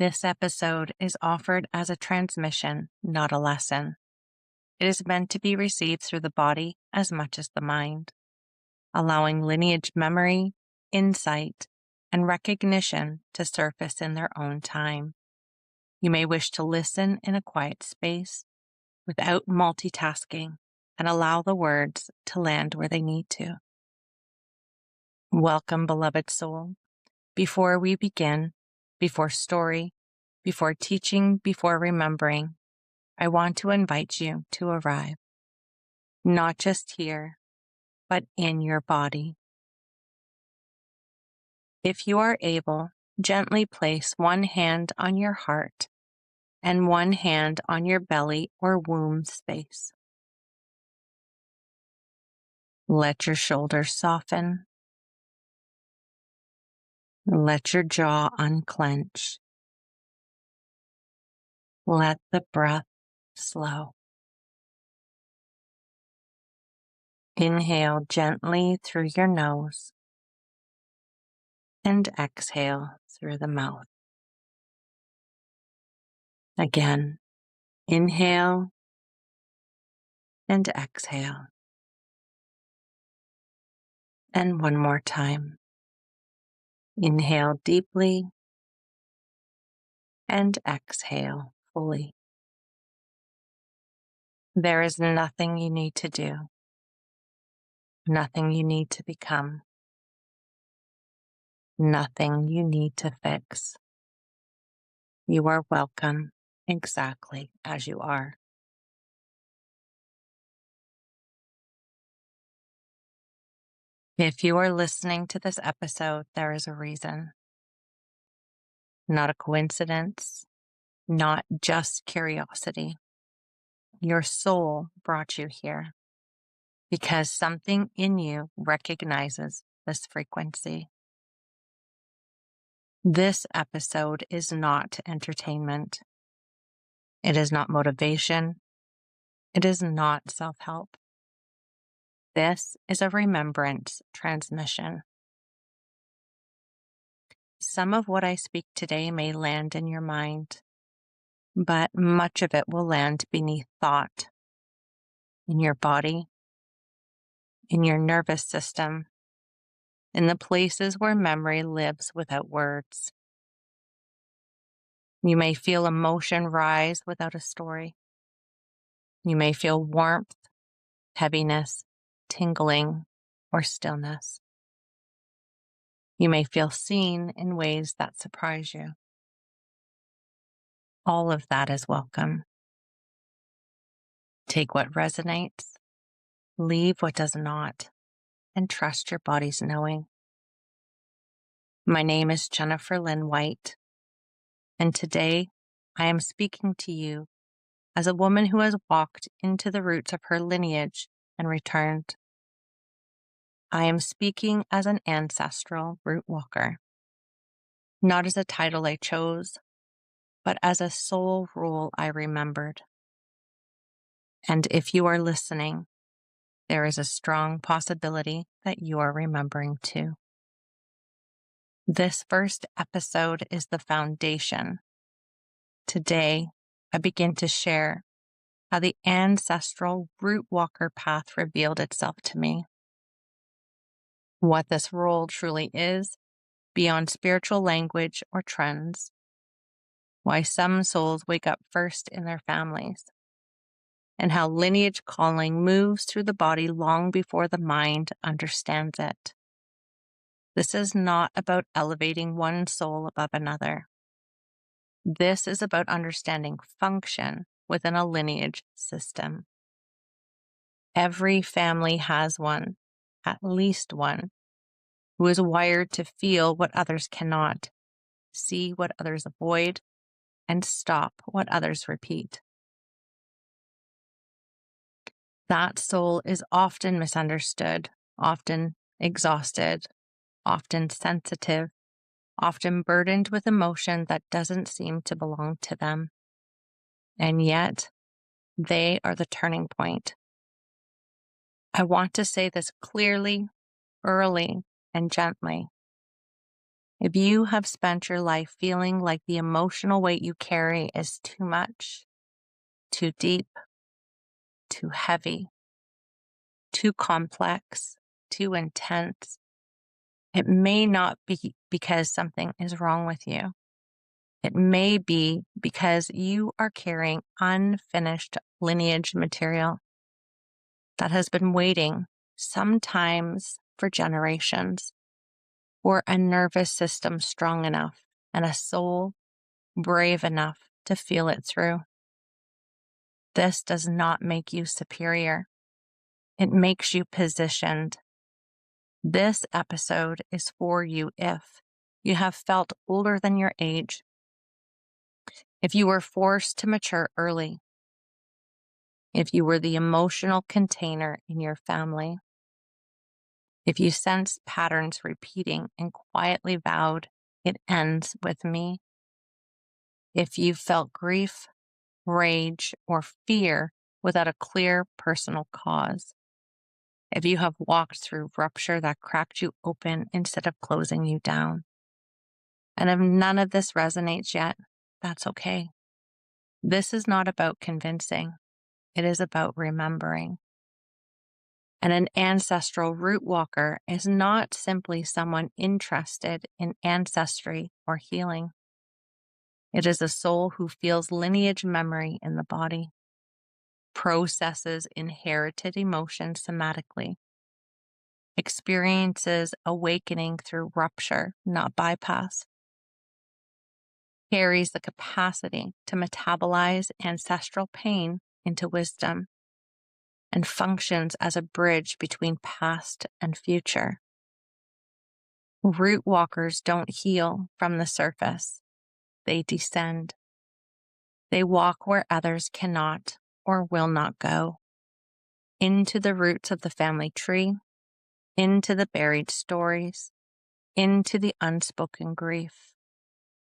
This episode is offered as a transmission, not a lesson. It is meant to be received through the body as much as the mind, allowing lineage memory, insight, and recognition to surface in their own time. You may wish to listen in a quiet space without multitasking and allow the words to land where they need to. Welcome, beloved soul. Before we begin, before story, before teaching, before remembering, I want to invite you to arrive, not just here, but in your body. If you are able, gently place one hand on your heart and one hand on your belly or womb space. Let your shoulders soften. Let your jaw unclench. Let the breath slow. Inhale gently through your nose and exhale through the mouth. Again, inhale and exhale. And one more time. Inhale deeply and exhale fully. There is nothing you need to do, nothing you need to become, nothing you need to fix. You are welcome exactly as you are. If you are listening to this episode, there is a reason. Not a coincidence, not just curiosity. Your soul brought you here because something in you recognizes this frequency. This episode is not entertainment. It is not motivation. It is not self-help. This is a remembrance transmission. Some of what I speak today may land in your mind, but much of it will land beneath thought, in your body, in your nervous system, in the places where memory lives without words. You may feel emotion rise without a story. You may feel warmth, heaviness, tingling, or stillness. You may feel seen in ways that surprise you. All of that is welcome. Take what resonates, leave what does not, and trust your body's knowing. My name is Jennifer Lynn White, and today I am speaking to you as a woman who has walked into the roots of her lineage and returned. I am speaking as an ancestral root walker, not as a title I chose, but as a soul rule I remembered. And if you are listening, there is a strong possibility that you are remembering too. This first episode is the foundation. Today, I begin to share how the ancestral root walker path revealed itself to me. What this role truly is, beyond spiritual language or trends. Why some souls wake up first in their families. And how lineage calling moves through the body long before the mind understands it. This is not about elevating one soul above another. This is about understanding function within a lineage system. Every family has one, at least one, who is wired to feel what others cannot, see what others avoid, and stop what others repeat. That soul is often misunderstood, often exhausted, often sensitive, often burdened with emotion that doesn't seem to belong to them. And yet, they are the turning point. I want to say this clearly, early, and gently. If you have spent your life feeling like the emotional weight you carry is too much, too deep, too heavy, too complex, too intense, it may not be because something is wrong with you. It may be because you are carrying unfinished lineage material that has been waiting, sometimes for generations, for a nervous system strong enough and a soul brave enough to feel it through. This does not make you superior. It makes you positioned. This episode is for you if you have felt older than your age, if you were forced to mature early, if you were the emotional container in your family, if you sense patterns repeating and quietly vowed, it ends with me, if you felt grief, rage, or fear without a clear personal cause, if you have walked through rupture that cracked you open instead of closing you down. And if none of this resonates yet, that's okay. This is not about convincing. It is about remembering. And an ancestral root walker is not simply someone interested in ancestry or healing. It is a soul who feels lineage memory in the body, processes inherited emotions somatically, experiences awakening through rupture, not bypass, carries the capacity to metabolize ancestral pain into wisdom, and functions as a bridge between past and future. Root walkers don't heal from the surface. They descend. They walk where others cannot or will not go, into the roots of the family tree, into the buried stories, into the unspoken grief,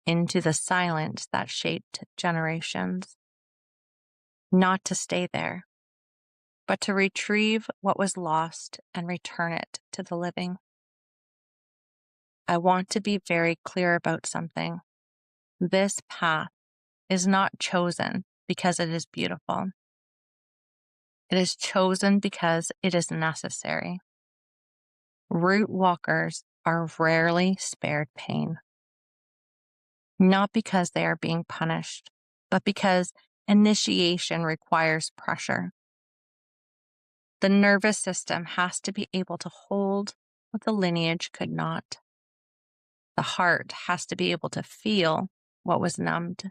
into the silence that shaped generations. Not to stay there, but to retrieve what was lost and return it to the living. I want to be very clear about something. This path is not chosen because it is beautiful. It is chosen because it is necessary. Root walkers are rarely spared pain, not because they are being punished, but because initiation requires pressure. The nervous system has to be able to hold what the lineage could not. The heart has to be able to feel what was numbed.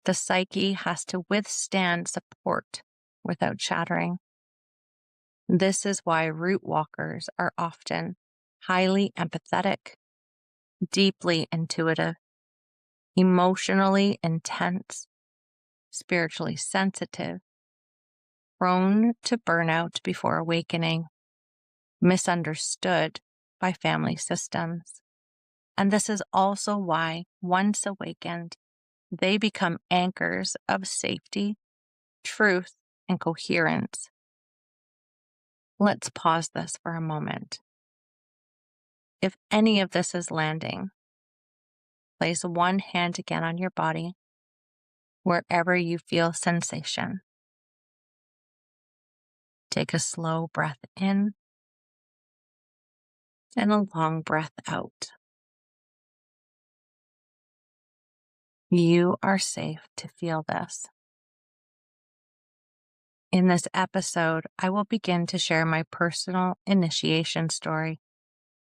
The psyche has to withstand support without shattering. This is why root walkers are often highly empathetic, deeply intuitive, emotionally intense, spiritually sensitive, prone to burnout before awakening, misunderstood by family systems. And this is also why, once awakened, they become anchors of safety, truth, and coherence. Let's pause this for a moment. If any of this is landing, place one hand again on your body, wherever you feel sensation. Take a slow breath in and a long breath out. You are safe to feel this. In this episode, I will begin to share my personal initiation story,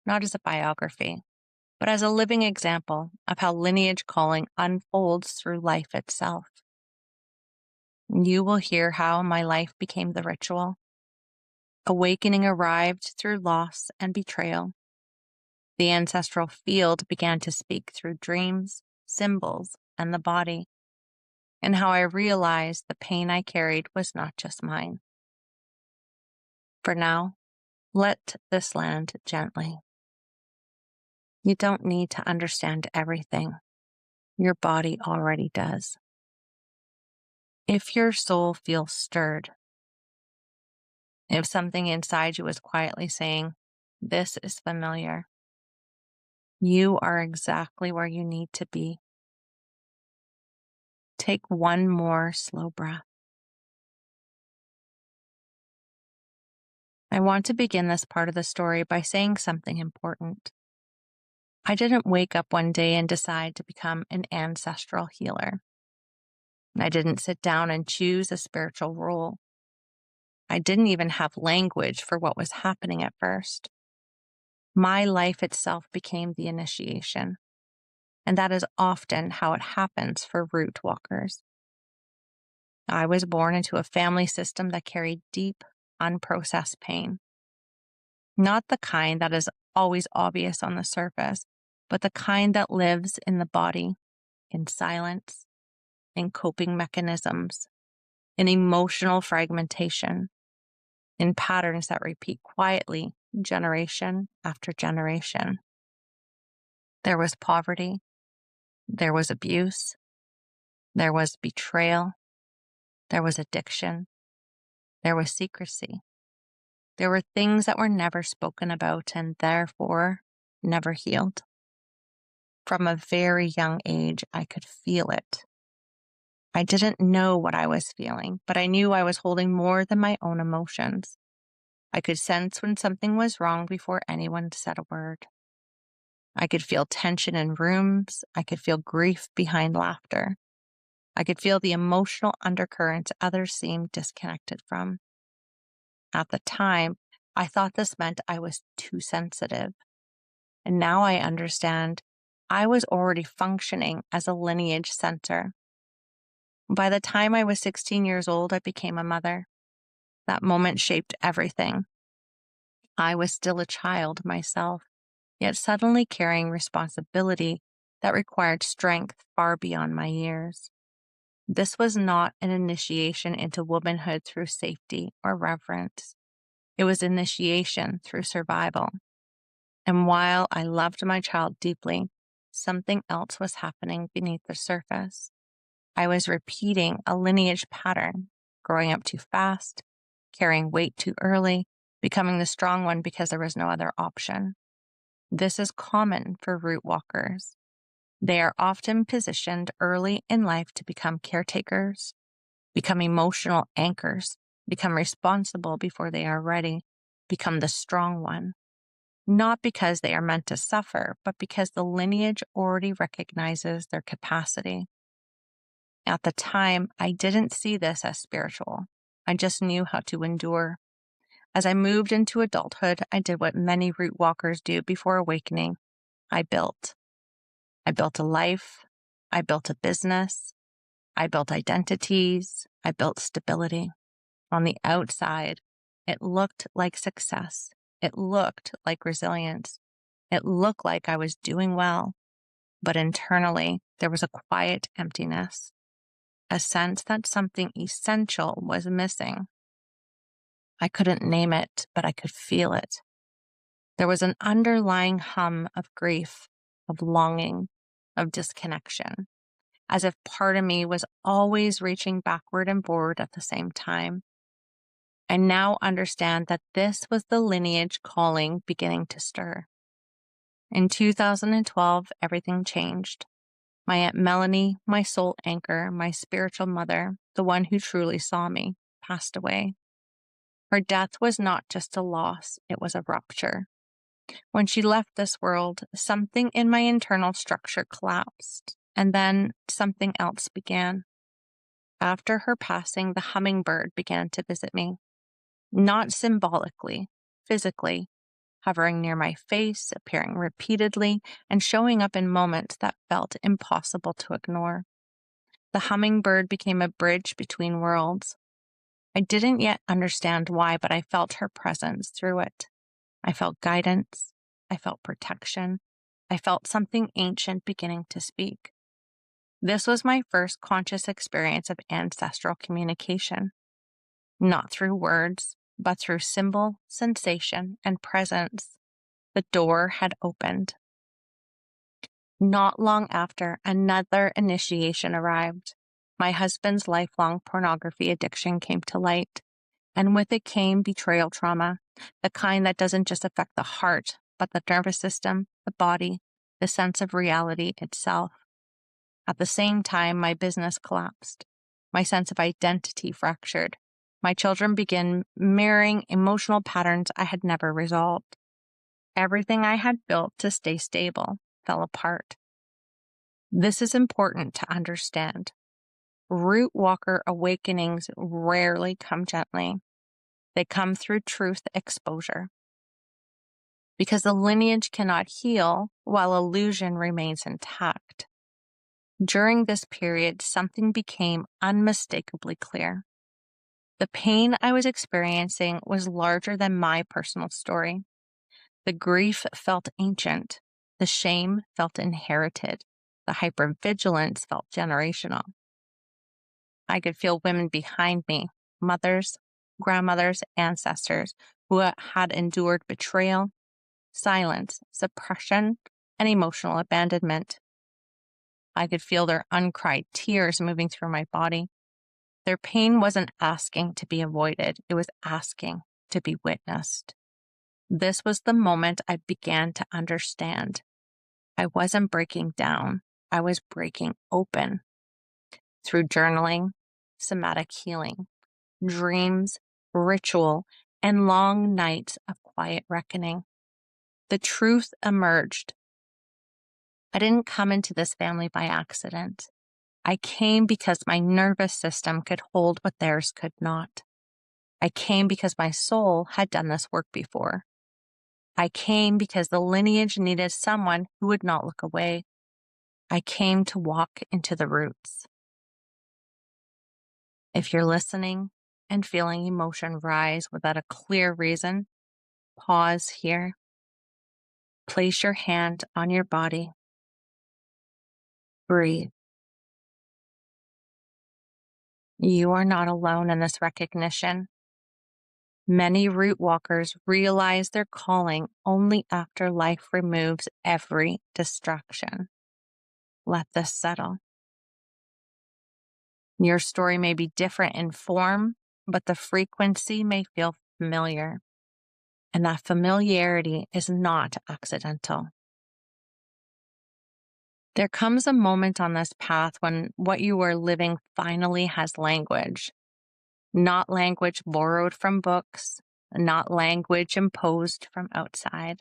not as a biography, but as a living example of how lineage calling unfolds through life itself. You will hear how my life became the ritual. Awakening arrived through loss and betrayal. The ancestral field began to speak through dreams, symbols, and the body, and how I realized the pain I carried was not just mine. For now, let this land gently. You don't need to understand everything. Your body already does. If your soul feels stirred, if something inside you is quietly saying, "This is familiar," You are exactly where you need to be. Take one more slow breath. I want to begin this part of the story by saying something important. I didn't wake up one day and decide to become an ancestral healer. I didn't sit down and choose a spiritual role. I didn't even have language for what was happening at first. My life itself became the initiation, and that is often how it happens for root walkers. I was born into a family system that carried deep, unprocessed pain. Not the kind that is always obvious on the surface, but the kind that lives in the body, in silence, in coping mechanisms, in emotional fragmentation, in patterns that repeat quietly, generation after generation. There was poverty, there was abuse, there was betrayal, there was addiction, there was secrecy. There were things that were never spoken about and therefore never healed. From a very young age, I could feel it. I didn't know what I was feeling, but I knew I was holding more than my own emotions. I could sense when something was wrong before anyone said a word. I could feel tension in rooms. I could feel grief behind laughter. I could feel the emotional undercurrents others seemed disconnected from. At the time, I thought this meant I was too sensitive. And now I understand I was already functioning as a lineage center. By the time I was 16 years old, I became a mother. That moment shaped everything. I was still a child myself, yet suddenly carrying responsibility that required strength far beyond my years. This was not an initiation into womanhood through safety or reverence. It was initiation through survival. And while I loved my child deeply, something else was happening beneath the surface. I was repeating a lineage pattern, growing up too fast, carrying weight too early, becoming the strong one because there was no other option. This is common for root walkers. They are often positioned early in life to become caretakers, become emotional anchors, become responsible before they are ready, become the strong one. Not because they are meant to suffer, but because the lineage already recognizes their capacity. At the time, I didn't see this as spiritual. I just knew how to endure. As I moved into adulthood, I did what many root walkers do before awakening. I built. I built a life. I built a business. I built identities. I built stability. On the outside, it looked like success. It looked like resilience. It looked like I was doing well. But internally, there was a quiet emptiness, a sense that something essential was missing. I couldn't name it, but I could feel it. There was an underlying hum of grief, of longing, of disconnection, as if part of me was always reaching backward and forward at the same time. I now understand that this was the lineage calling beginning to stir. In 2012, everything changed. My Aunt Melanie, my soul anchor, my spiritual mother, the one who truly saw me, passed away. Her death was not just a loss, it was a rupture. When she left this world, something in my internal structure collapsed, and then something else began. After her passing, the hummingbird began to visit me. Not symbolically, physically, hovering near my face, appearing repeatedly, and showing up in moments that felt impossible to ignore. The hummingbird became a bridge between worlds. I didn't yet understand why, but I felt her presence through it. I felt guidance. I felt protection. I felt something ancient beginning to speak. This was my first conscious experience of ancestral communication. Not through words, but through symbol, sensation, and presence. The door had opened. Not long after, another initiation arrived. My husband's lifelong pornography addiction came to light, and with it came betrayal trauma, the kind that doesn't just affect the heart, but the nervous system, the body, the sense of reality itself. At the same time, my business collapsed. My sense of identity fractured. My children began mirroring emotional patterns I had never resolved. Everything I had built to stay stable fell apart. This is important to understand. Root walker awakenings rarely come gently. They come through truth exposure. Because the lineage cannot heal while illusion remains intact. During this period, something became unmistakably clear. The pain I was experiencing was larger than my personal story. The grief felt ancient. The shame felt inherited. The hypervigilance felt generational. I could feel women behind me, mothers, grandmothers, ancestors, who had endured betrayal, silence, suppression, and emotional abandonment. I could feel their uncried tears moving through my body. Their pain wasn't asking to be avoided. It was asking to be witnessed. This was the moment I began to understand. I wasn't breaking down. I was breaking open. Through journaling, somatic healing, dreams, ritual, and long nights of quiet reckoning, the truth emerged. I didn't come into this family by accident. I came because my nervous system could hold what theirs could not. I came because my soul had done this work before. I came because the lineage needed someone who would not look away. I came to walk into the roots. If you're listening and feeling emotion rise without a clear reason, pause here. Place your hand on your body. Breathe. You are not alone in this recognition. Many root walkers realize their calling only after life removes every distraction. Let this settle. Your story may be different in form, but the frequency may feel familiar. And that familiarity is not accidental. There comes a moment on this path when what you are living finally has language. Not language borrowed from books, not language imposed from outside.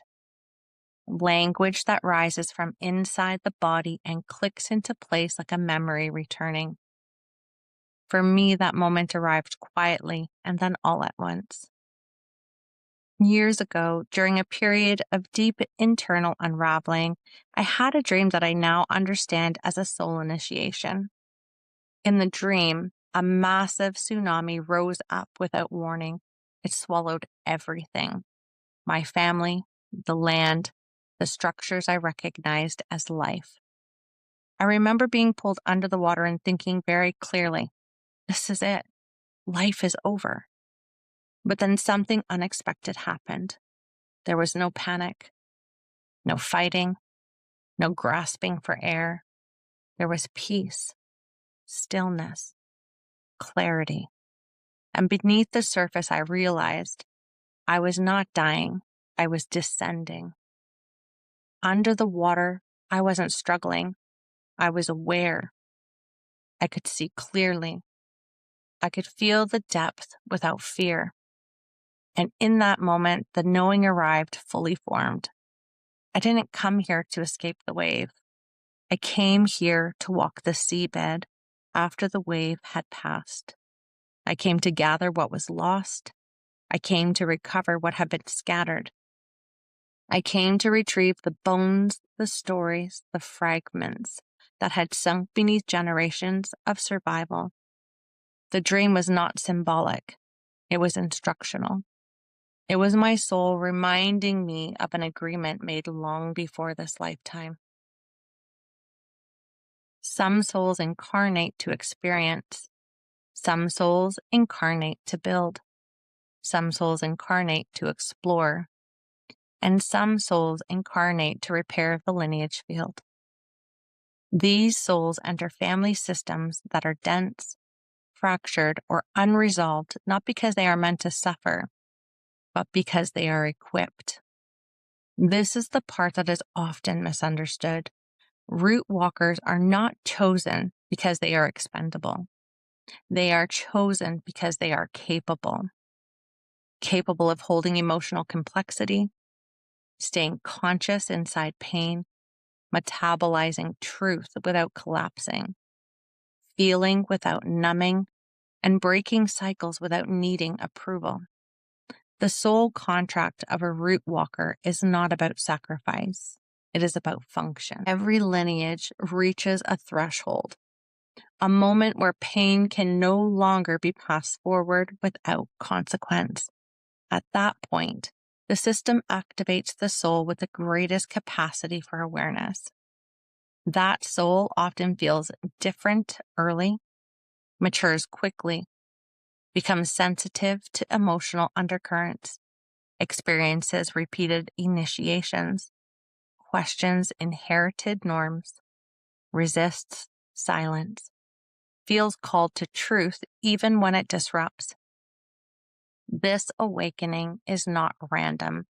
Language that rises from inside the body and clicks into place like a memory returning. For me, that moment arrived quietly and then all at once. Years ago, during a period of deep internal unraveling, I had a dream that I now understand as a soul initiation. In the dream, a massive tsunami rose up without warning. It swallowed everything. My family, the land, the structures I recognized as life. I remember being pulled under the water and thinking very clearly, this is it. Life is over. But then something unexpected happened. There was no panic, no fighting, no grasping for air. There was peace, stillness, clarity. And beneath the surface, I realized I was not dying. I was descending. Under the water, I wasn't struggling. I was aware. I could see clearly. I could feel the depth without fear. And in that moment, the knowing arrived fully formed. I didn't come here to escape the wave. I came here to walk the seabed after the wave had passed. I came to gather what was lost. I came to recover what had been scattered. I came to retrieve the bones, the stories, the fragments that had sunk beneath generations of survival. The dream was not symbolic. It was instructional. It was my soul reminding me of an agreement made long before this lifetime. Some souls incarnate to experience. Some souls incarnate to build. Some souls incarnate to explore. And some souls incarnate to repair the lineage field. These souls enter family systems that are dense, fractured, or unresolved, not because they are meant to suffer, but because they are equipped. This is the part that is often misunderstood. Root walkers are not chosen because they are expendable. They are chosen because they are capable of holding emotional complexity, staying conscious inside pain, metabolizing truth without collapsing, feeling without numbing, and breaking cycles without needing approval. The soul contract of a root walker is not about sacrifice. It is about function. Every lineage reaches a threshold, a moment where pain can no longer be passed forward without consequence. At that point, the system activates the soul with the greatest capacity for awareness. That soul often feels different early, matures quickly, becomes sensitive to emotional undercurrents, experiences repeated initiations, questions inherited norms, resists silence, feels called to truth even when it disrupts. This awakening is not random.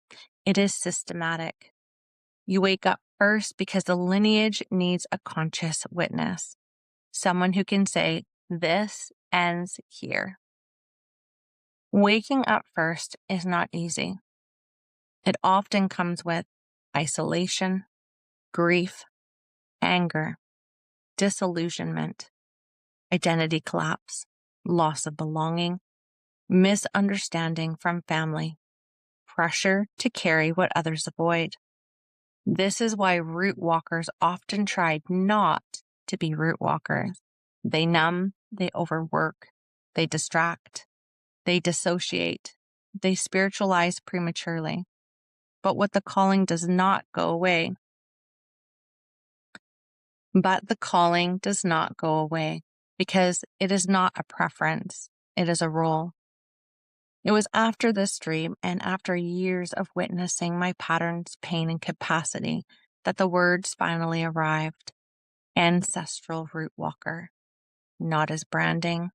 It is systematic. You wake up first because the lineage needs a conscious witness, someone who can say, "This ends here." Waking up first is not easy. It often comes with isolation, grief, anger, disillusionment, identity collapse, loss of belonging, misunderstanding from family, pressure to carry what others avoid. This is why root walkers often try not to be root walkers. They numb, they overwork, they distract, they dissociate, they spiritualize prematurely. But what the calling does not go away. Because it is not a preference. It is a role. It was after this dream and after years of witnessing my patterns, pain, and capacity that the words finally arrived. Ancestral root walker. Not as branding,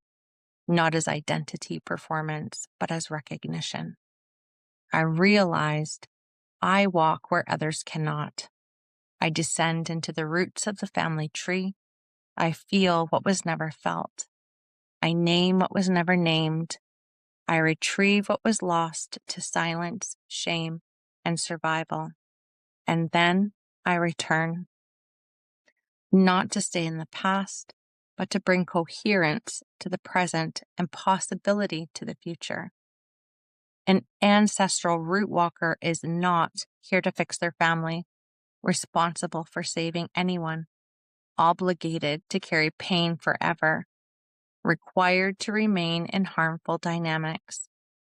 not as identity performance, but as recognition. I realized I walk where others cannot. I descend into the roots of the family tree. I feel what was never felt. I name what was never named. I retrieve what was lost to silence, shame, and survival. And then I return. Not to stay in the past, but to bring coherence to the present and possibility to the future. An ancestral root walker is not here to fix their family, responsible for saving anyone, obligated to carry pain forever, required to remain in harmful dynamics,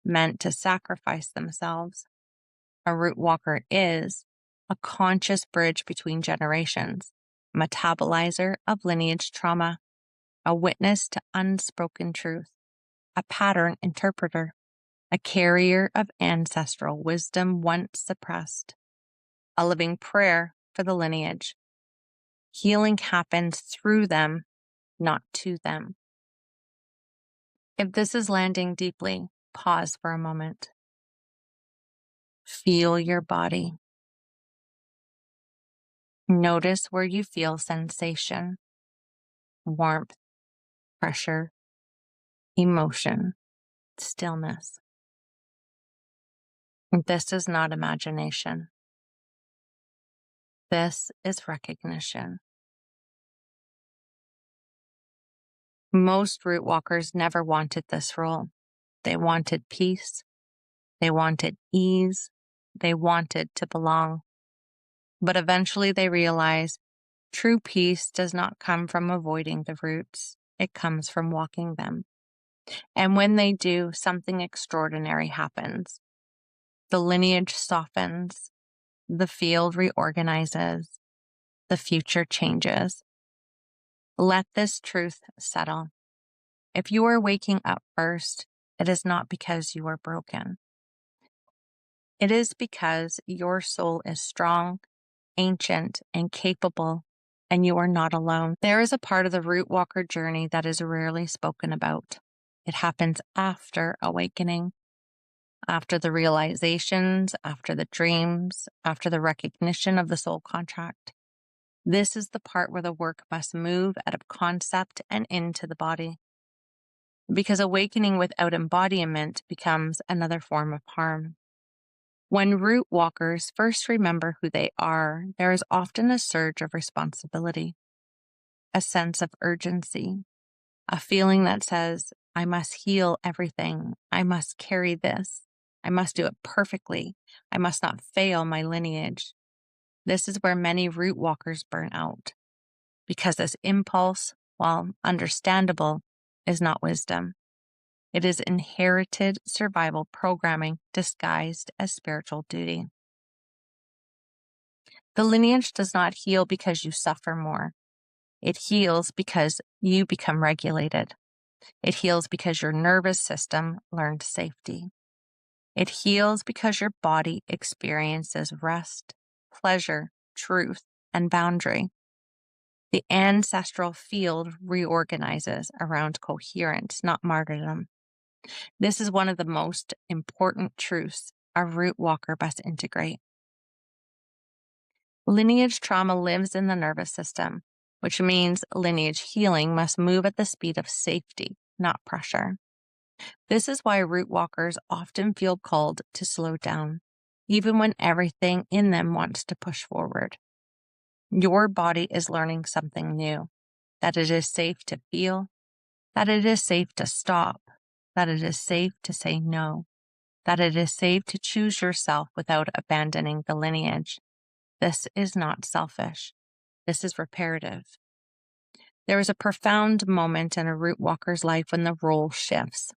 meant to sacrifice themselves. A root walker is a conscious bridge between generations, a metabolizer of lineage trauma, a witness to unspoken truth, a pattern interpreter, a carrier of ancestral wisdom once suppressed, a living prayer for the lineage. Healing happens through them, not to them. If this is landing deeply, pause for a moment. Feel your body. Notice where you feel sensation, warmth, pressure, emotion, stillness. This is not imagination. This is recognition. Most root walkers never wanted this role. They wanted peace. They wanted ease. They wanted to belong. But eventually they realized true peace does not come from avoiding the roots. It comes from walking them. And when they do, something extraordinary happens. The lineage softens. The field reorganizes. The future changes. Let this truth settle. If you are waking up first, it is not because you are broken. It is because your soul is strong, ancient, and capable, and you are not alone. There is a part of the root walker journey that is rarely spoken about. It happens after awakening. After the realizations, after the dreams, after the recognition of the soul contract, this is the part where the work must move out of concept and into the body. Because awakening without embodiment becomes another form of harm. When root walkers first remember who they are, there is often a surge of responsibility, a sense of urgency, a feeling that says, I must heal everything. I must carry this. I must do it perfectly. I must not fail my lineage. This is where many root walkers burn out, because this impulse, while understandable, is not wisdom. It is inherited survival programming disguised as spiritual duty. The lineage does not heal because you suffer more. It heals because you become regulated. It heals because your nervous system learned safety. It heals because your body experiences rest, pleasure, truth, and boundary. The ancestral field reorganizes around coherence, not martyrdom. This is one of the most important truths a root walker must integrate. Lineage trauma lives in the nervous system, which means lineage healing must move at the speed of safety, not pressure. This is why root walkers often feel called to slow down, even when everything in them wants to push forward. Your body is learning something new, that it is safe to feel, that it is safe to stop, that it is safe to say no, that it is safe to choose yourself without abandoning the lineage. This is not selfish. This is reparative. There is a profound moment in a root walker's life when the role shifts.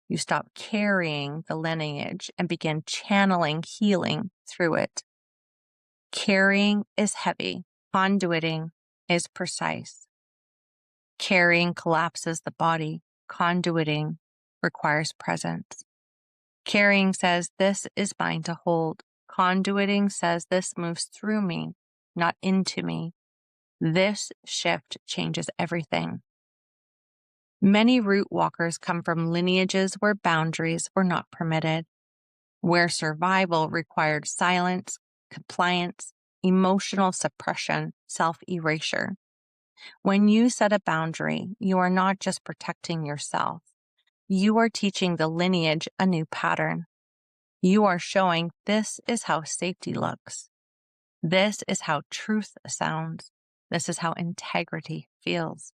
You stop carrying the lineage and begin channeling healing through it. Carrying is heavy. Conduiting is precise. Carrying collapses the body. Conduiting requires presence. Carrying says, this is mine to hold. Conduiting says, this moves through me, not into me. This shift changes everything. Many root walkers come from lineages where boundaries were not permitted, where survival required silence, compliance, emotional suppression, self-erasure. When you set a boundary, you are not just protecting yourself. You are teaching the lineage a new pattern. You are showing this is how safety looks. This is how truth sounds. This is how integrity feels.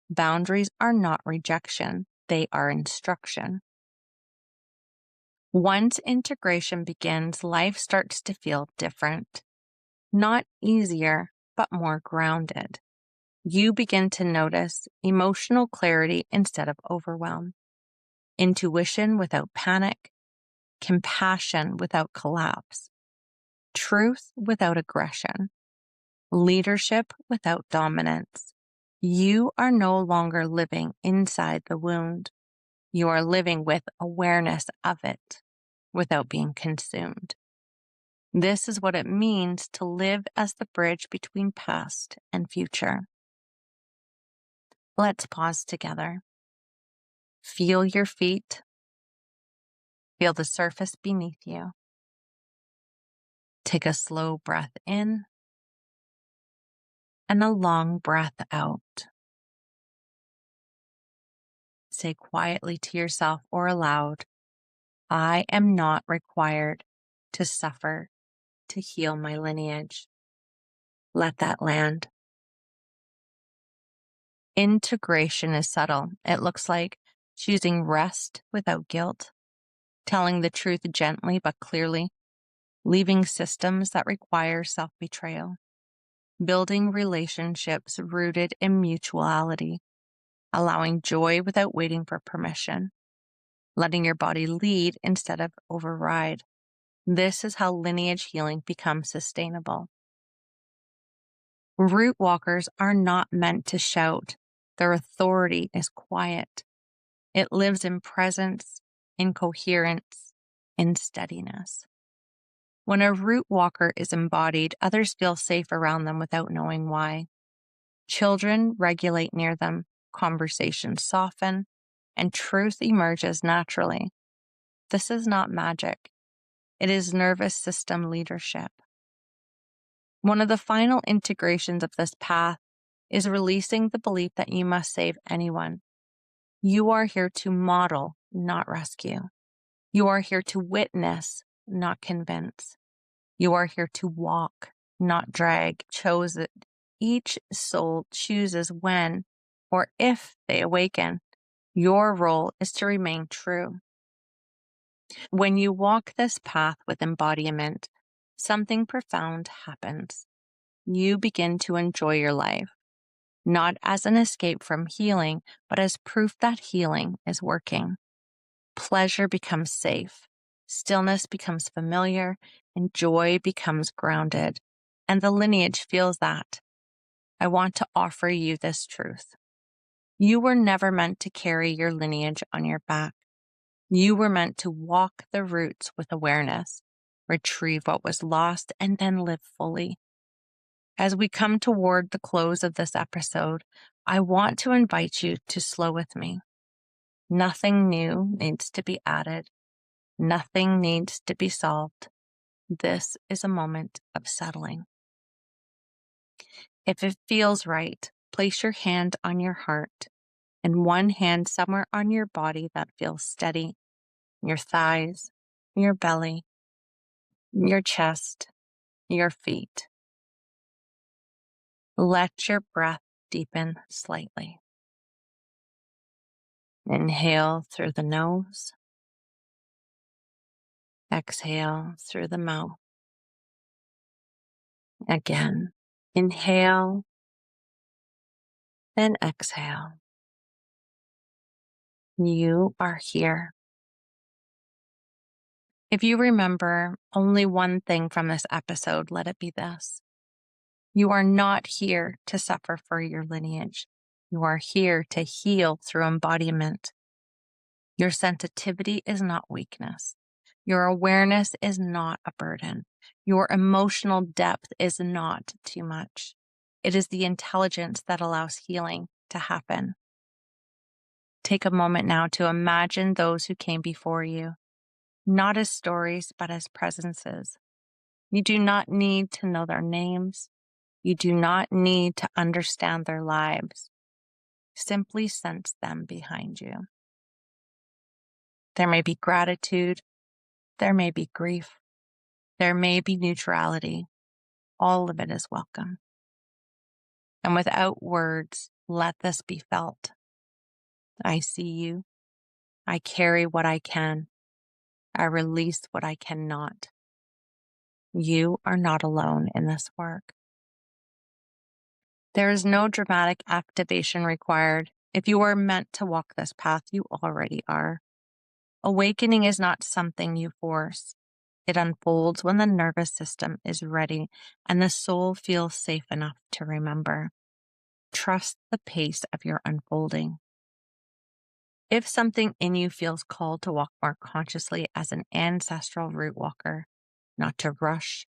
Boundaries are not rejection. They are instruction. Once integration begins, life starts to feel different. Not easier, but more grounded. You begin to notice emotional clarity instead of overwhelm, intuition without panic, compassion without collapse, truth without aggression, leadership without dominance. You are no longer living inside the wound. You are living with awareness of it without being consumed. This is what it means to live as the bridge between past and future. Let's pause together. Feel your feet. Feel the surface beneath you. Take a slow breath in and a long breath out. Say quietly to yourself or aloud, I am not required to suffer to heal my lineage. Let that land. Integration is subtle. It looks like choosing rest without guilt, telling the truth gently but clearly, leaving systems that require self-betrayal, building relationships rooted in mutuality, allowing joy without waiting for permission, letting your body lead instead of override. This is how lineage healing becomes sustainable. Root walkers are not meant to shout. Their authority is quiet. It lives in presence, in coherence, in steadiness. When a root walker is embodied, others feel safe around them without knowing why. Children regulate near them, conversations soften, and truth emerges naturally. This is not magic. It is nervous system leadership. One of the final integrations of this path is releasing the belief that you must save anyone. You are here to model, not rescue. You are here to witness, not convince. You are here to walk, not drag. Each soul chooses when or if they awaken. Your role is to remain true. When you walk this path with embodiment, something profound happens. You begin to enjoy your life, not as an escape from healing, but as proof that healing is working. Pleasure becomes safe, stillness becomes familiar, and joy becomes grounded. And the lineage feels that. I want to offer you this truth. You were never meant to carry your lineage on your back. You were meant to walk the roots with awareness, retrieve what was lost, and then live fully. As we come toward the close of this episode, I want to invite you to slow with me. Nothing new needs to be added. Nothing needs to be solved. This is a moment of settling. If it feels right, place your hand on your heart and one hand somewhere on your body that feels steady, your thighs, your belly, your chest, your feet. Let your breath deepen slightly. Inhale through the nose. Exhale through the mouth. Again, inhale, then exhale. You are here. If you remember only one thing from this episode, let it be this. You are not here to suffer for your lineage. You are here to heal through embodiment. Your sensitivity is not weakness. Your awareness is not a burden. Your emotional depth is not too much. It is the intelligence that allows healing to happen. Take a moment now to imagine those who came before you, not as stories, but as presences. You do not need to know their names. You do not need to understand their lives. Simply sense them behind you. There may be gratitude. There may be grief. There may be neutrality. All of it is welcome. And without words, let this be felt. I see you. I carry what I can. I release what I cannot. You are not alone in this work. There is no dramatic activation required. If you are meant to walk this path, you already are. Awakening is not something you force. It unfolds when the nervous system is ready and the soul feels safe enough to remember. Trust the pace of your unfolding. If something in you feels called to walk more consciously as an ancestral root walker, not to rush,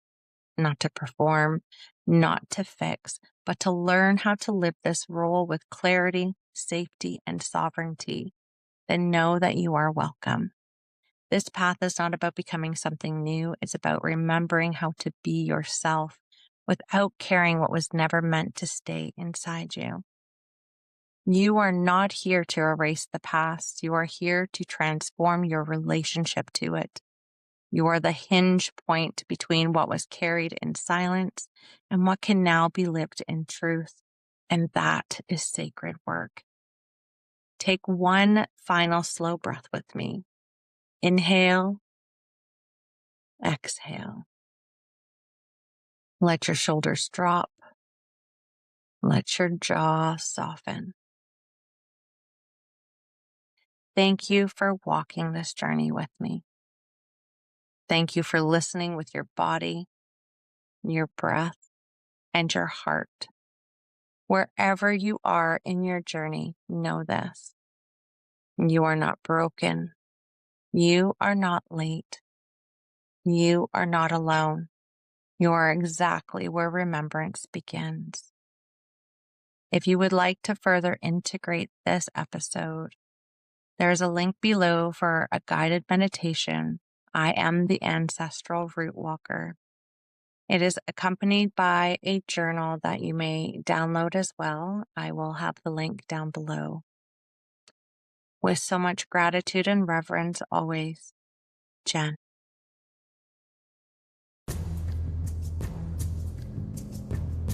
not to perform, not to fix, but to learn how to live this role with clarity, safety, and sovereignty, then know that you are welcome. This path is not about becoming something new. It's about remembering how to be yourself without carrying what was never meant to stay inside you. You are not here to erase the past. You are here to transform your relationship to it. You are the hinge point between what was carried in silence and what can now be lived in truth. And that is sacred work. Take one final slow breath with me. Inhale, exhale. Let your shoulders drop. Let your jaw soften. Thank you for walking this journey with me. Thank you for listening with your body, your breath, and your heart. Wherever you are in your journey, know this. You are not broken. You are not late. You are not alone. You are exactly where remembrance begins. If you would like to further integrate this episode, There's a link below for a guided meditation. I am the Ancestral Root Walker. It is accompanied by a journal that you may download as well. I will have the link down below. With so much gratitude and reverence always, Jen.